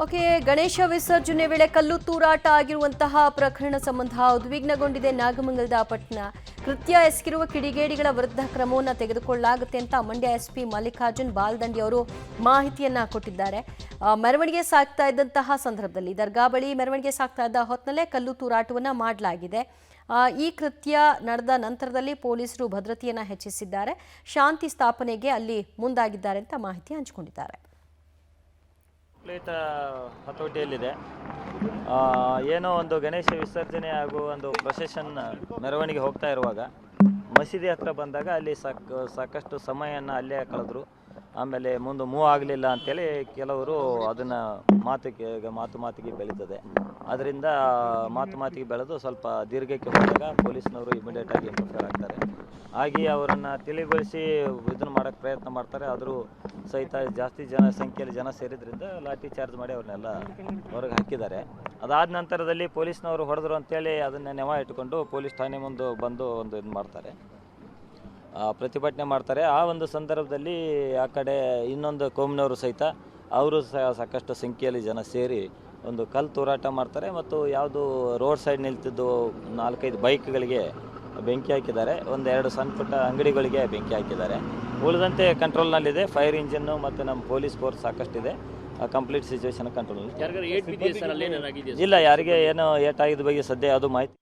Okay, Ganesha ವಿಸರ್ಜನೆ ವೇಳೆ ಕಲ್ಲು ತೂರಾಟ ಆಗಿರುವಂತಹ ಪ್ರಕರಣ ಸಂಬಂಧ ಉದ್ವಿಗ್ನಗೊಂಡಿದೆ ನಾಗಮಂಗಲದ ಪಟ್ಟಣ. ಕೃತ್ಯ ಎಸಗಿರುವ ಕಿಡಿಗೇಡಿಗಳ ವಿರುದ್ಧ ಕ್ರಮವನ್ನು ತೆಗೆದುಕೊಳ್ಳಲಾಗುತ್ತೆ ಅಂತ ಮಂಡ್ಯ ಎಸ್ಪಿ ಮಲ್ಲಿಕಾರ್ಜುನ್ ಬಾಲ್ದಂಡಿ ಅವರು ಮಾಹಿತಿಯನ್ನ ಕೊಟ್ಟಿದ್ದಾರೆ. ಮೆರವಣಿಗೆ ಸಾಗ್ತಾ ಇದ್ದಂತಹ ಸಂದರ್ಭದಲ್ಲಿ ದರ್ಗಾ ಬಳಿ ಮೆರವಣಿಗೆ ಸಾಗ್ತಾ ಇದ್ದ ಹೊತ್ತಿನಲ್ಲೇ ಕಲ್ಲು ತೂರಾಟವನ್ನ ಮಾಡಲಾಗಿದೆ. ಈ ಕೃತ್ಯ ನಡೆದ ನಂತರದಲ್ಲಿ ಪೊಲೀಸರು ಭದ್ರತೆಯನ್ನು ಹೆಚ್ಚಿಸಿದ್ದಾರೆ. ಶಾಂತಿ ಸ್ಥಾಪನೆಗೆ ಅಲ್ಲಿ ಮುಂದಾಗಿದ್ದಾರೆ ಅಂತ ಮಾಹಿತಿ ಹಂಚಿಕೊಂಡಿದ್ದಾರೆ. ಹತೋಟಿಯಲ್ಲಿದೆ. ಏನೋ ಒಂದು ಗಣೇಶ ವಿಸರ್ಜನೆ ಹಾಗೂ ಒಂದು ಪ್ರೊಸೆಷನ್ ಮೆರವಣಿಗೆ ಹೋಗ್ತಾ ಇರುವಾಗ ಮಸೀದಿ ಹತ್ರ ಬಂದಾಗ ಅಲ್ಲಿ ಸಾಕಷ್ಟು ಸಮಯವನ್ನು ಅಲ್ಲೇ ಕಳೆದ್ರು. ಆಮೇಲೆ ಮುಂದೆ ಮೂವ್ ಆಗಲಿಲ್ಲ ಅಂತೇಳಿ ಕೆಲವರು ಅದನ್ನು ಮಾತಿಗೆ ಬೆಳೀತದೆ. ಅದರಿಂದ ಮಾತಿಗೆ ಬೆಳೆದು ಸ್ವಲ್ಪ ದೀರ್ಘಕ್ಕೆ ಹೋದಾಗ ಪೊಲೀಸ್ನವರು ಇಮಿಡಿಯೇಟಾಗಿ ಇಂಟರ್ಫಿಯರ್ ಆಗ್ತಾರೆ. ಹಾಗೆ ಅವರನ್ನು ತಿಳಿಗೊಳಿಸಿ ಇದನ್ನು ಮಾಡೋಕ್ಕೆ ಪ್ರಯತ್ನ ಮಾಡ್ತಾರೆ. ಆದರೂ ಸಹಿತ ಜಾಸ್ತಿ ಸಂಖ್ಯೆಯಲ್ಲಿ ಜನ ಸೇರಿದ್ರಿಂದ ಲಾಠಿ ಚಾರ್ಜ್ ಮಾಡಿ ಅವ್ರನ್ನೆಲ್ಲ ಹೊರಗೆ ಹಾಕಿದ್ದಾರೆ. ಅದಾದ ನಂತರದಲ್ಲಿ ಪೊಲೀಸ್ನವರು ಹೊಡೆದ್ರು ಅಂತೇಳಿ ಅದನ್ನು ನೆವ ಇಟ್ಕೊಂಡು ಪೊಲೀಸ್ ಠಾಣೆ ಮುಂದೆ ಬಂದು ಒಂದು ಇದು ಮಾಡ್ತಾರೆ, ಪ್ರತಿಭಟನೆ ಮಾಡ್ತಾರೆ. ಆ ಒಂದು ಸಂದರ್ಭದಲ್ಲಿ ಆ ಕಡೆ ಇನ್ನೊಂದು ಕೋಮಿನವರು ಸಹಿತ ಅವರು ಸಾಕಷ್ಟು ಸಂಖ್ಯೆಯಲ್ಲಿ ಜನ ಸೇರಿ ಒಂದು ಕಲ್ಲು ತೂರಾಟ ಮಾಡ್ತಾರೆ. ಮತ್ತು ಯಾವುದು ರೋಡ್ ಸೈಡ್ ನಿಲ್ತಿದ್ದು 4-5 ಬೈಕ್ಗಳಿಗೆ ಬೆಂಕಿ ಹಾಕಿದ್ದಾರೆ. 1-2 ಸಣ್ಣ ಪುಟ್ಟ ಅಂಗಡಿಗಳಿಗೆ ಬೆಂಕಿ ಹಾಕಿದ್ದಾರೆ. ಉಳಿದಂತೆ ಕಂಟ್ರೋಲ್ನಲ್ಲಿದೆ. ಫೈರ್ ಇಂಜಿನ್ನು ಮತ್ತು ನಮ್ಮ ಪೊಲೀಸ್ ಫೋರ್ಸ್ ಸಾಕಷ್ಟಿದೆ. Complete situation control. ಇಲ್ಲ, ಯಾರಿಗೆ ಏನು ಏಟಾಗಿದ್ದ ಬಗ್ಗೆ ಸದ್ಯ ಅದು ಮಾಹಿತಿ